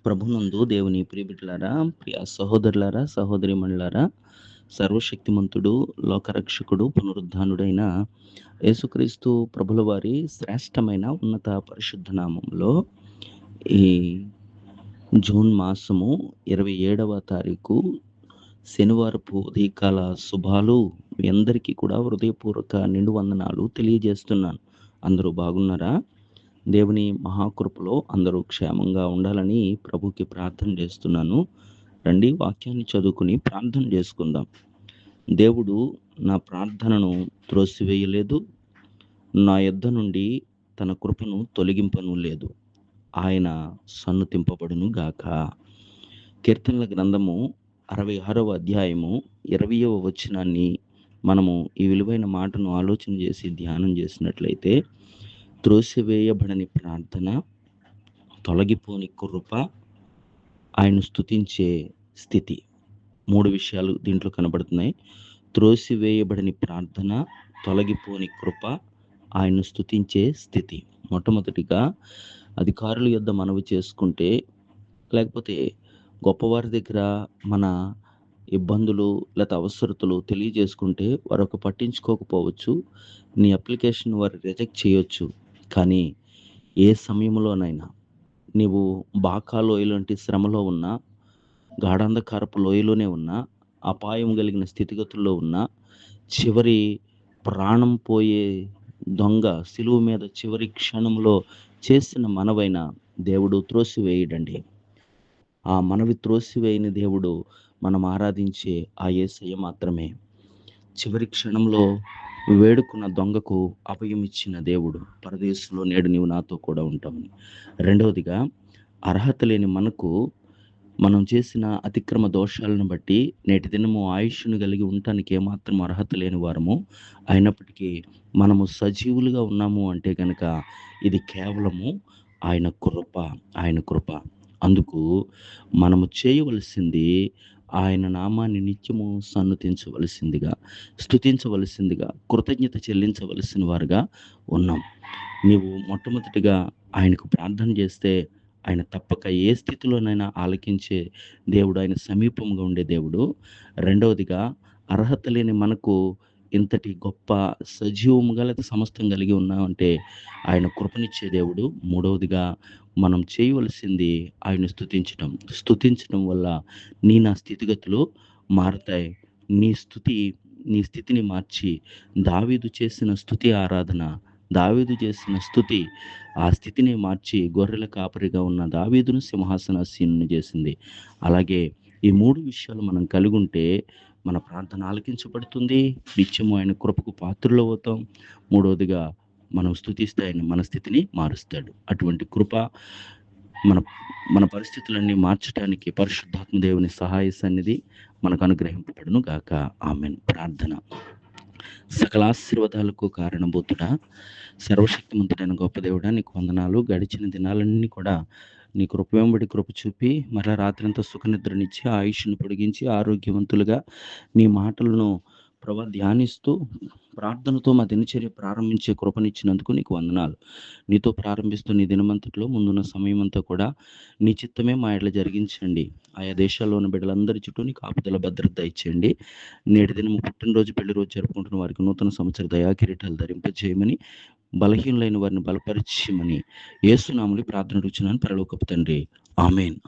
ప్రభునందు దేవుని ప్రియబిడ్డలారా, ప్రియ సహోదరులారా, సహోదరీమణులారా, సర్వశక్తిమంతుడు, లోకరక్షకుడు, పునరుద్ధానుడైన యేసుక్రీస్తు ప్రభుల వారి శ్రేష్టమైన ఉన్నత పరిశుద్ధ నామంలో ఈ జూన్ మాసము 27వ తారీఖు శనివారపు ఉదయకాల శుభాలు మీ అందరికీ కూడా హృదయపూర్వక నిండు వందనాలు తెలియజేస్తున్నాను. అందరూ బాగున్నారా? దేవుని మహాకృపలో అందరూ క్షేమంగా ఉండాలని ప్రభుకి ప్రార్థన చేస్తున్నాను. రండి, వాక్యాన్ని చదువుకుని ప్రార్థన చేసుకుందాం. దేవుడు నా ప్రార్థనను త్రోసివేయలేదు, నా యొద్ద నుండి తన కృపను తొలగింపను లేదు. ఆయన సన్నుతింపబడును గాక. కీర్తనల గ్రంథము 66వ అధ్యాయము 20వ వచనాన్ని మనము ఈ విలువైన మాటను ఆలోచన చేసి ధ్యానం చేసినట్లయితే, త్రోసివేయబడని ప్రార్థన, తొలగిపోని కృప, ఆయన స్తుతించే స్థితి. 3 విషయాలు దీంట్లో కనబడుతున్నాయి. త్రోసివేయబడని ప్రార్థన, తొలగిపోని కృప, ఆయన స్తుతించే స్థితి. మొట్టమొదటిగా అధికారుల యొద్ద మనవి చేసుకుంటే, లేకపోతే గొప్పవారి దగ్గర మన ఇబ్బందులు లేదా అవసరతలు తెలియజేసుకుంటే వారు పట్టించుకోకపోవచ్చు. నీ అప్లికేషన్ వారు రిజెక్ట్ చేయొచ్చు. కానీ ఏ సమయంలోనైనా నీవు బాకా లోయలాంటి శ్రమలో ఉన్నా, గాఢాంధకారపు లోయలోనే ఉన్నా, అపాయం కలిగిన స్థితిగతుల్లో ఉన్నా, చివరి ప్రాణం పోయే దొంగ సిలువ మీద చివరి క్షణంలో చేసిన మనవైన దేవుడు త్రోసివేయడండి. ఆ మనవి త్రోసివేయని దేవుడు మనం ఆరాధించే ఆ యేసయ్య మాత్రమే. చివరి క్షణంలో వేడుకున్న దొంగకు అభయం ఇచ్చిన దేవుడు. పరదేశంలో నేడు నీవు నాతో కూడా ఉంటామని. రెండవదిగా, అర్హత లేని మనకు మనం చేసిన అతిక్రమ దోషాలను బట్టి నేటి దినము ఆయుష్ను కలిగి ఉండటానికి ఏమాత్రం అర్హత లేని వారము అయినప్పటికీ మనము సజీవులుగా ఉన్నాము అంటే కనుక ఇది కేవలము ఆయన కృప. అందుకు మనము చేయవలసింది ఆయన నామాన్ని నిత్యము సన్నుతించవలసిందిగా, స్తుతించవలసిందిగా, కృతజ్ఞత చెల్లించవలసిన వారుగా ఉన్నాం. నీవు మొట్టమొదటిగా ఆయనకు ప్రార్థన చేస్తే ఆయన తప్పక ఏ స్థితిలోనైనా ఆలకించే దేవుడు, ఆయన సమీపంగా ఉండే దేవుడు. రెండవదిగా, అర్హత లేని మనకు ఇంతటి గొప్ప సజీవముగా లేదా సమస్తం కలిగి ఉన్నామంటే ఆయన కృపనిచ్చే దేవుడు. మూడవదిగా, మనం చేయవలసింది ఆయన స్తుతించడం వల్ల నా స్థితిగతులు మారుతాయి. నీ స్థితిని మార్చి దావీదు చేసిన స్తుతి ఆరాధన, దావీదు చేసిన స్తుతి ఆ స్థితిని మార్చి గొర్రెల కాపరిగా ఉన్న దావీదును సింహాసనాసీనుని చేసింది. అలాగే ఈ 3 విషయాలు మనం కలిగి ఉంటే మన ప్రార్థన ఆలకించబడుతుంది, నిత్యము ఆయన కృపకు పాత్రలు అవుతాం. మూడవదిగా, మనం స్తుతిస్తే ఆయన మన స్థితిని మారుస్తాడు. అటువంటి కృప మన పరిస్థితులన్నీ మార్చడానికి పరిశుద్ధాత్మ దేవుని సహాయ సన్నిధి మనకు అనుగ్రహింపబడును గాక. ఆమేన్. ప్రార్థన. సకల ఆశీర్వాదాలకు కారణభూతుడా, సర్వశక్తిమంతుడైన గొప్ప దేవుడా, నీకు వందనాలు. గడిచిన దినాలన్నీ కూడా నీ కృప వెంబడి కృప చూపి మరలా రాత్రంతా సుఖనిద్రనిచ్చి ఆయుష్ను పొడిగించి ఆరోగ్యవంతులుగా నీ మాటలను ధ్యానిస్తూ ప్రార్థనతో మా దినచర్య ప్రారంభించే కృపనిచ్చినందుకు నీకు వందనాలు. నీతో ప్రారంభిస్తూ నీ దినమంతట్లో ముందున్న సమయం అంతా కూడా నీ చిత్తమే మా ఎడల జరిగించండి. ఆయా దేశాల్లో ఉన్న బిడ్డలందరి చుట్టూ నీ కాపుదల భద్రత ఇచ్చేయండి. నేటి దినము పుట్టినరోజు, పెళ్లి రోజు జరుపుకుంటున్న వారికి నూతన సంవత్సర దయాకిరీటాలు ధరింపజేయమని, బలహీనులైన వారిని బలపరిచమని యేసు నామములో ప్రార్థన అడుగుచున్నాను పరలోకపు తండ్రి. ఆమేన్.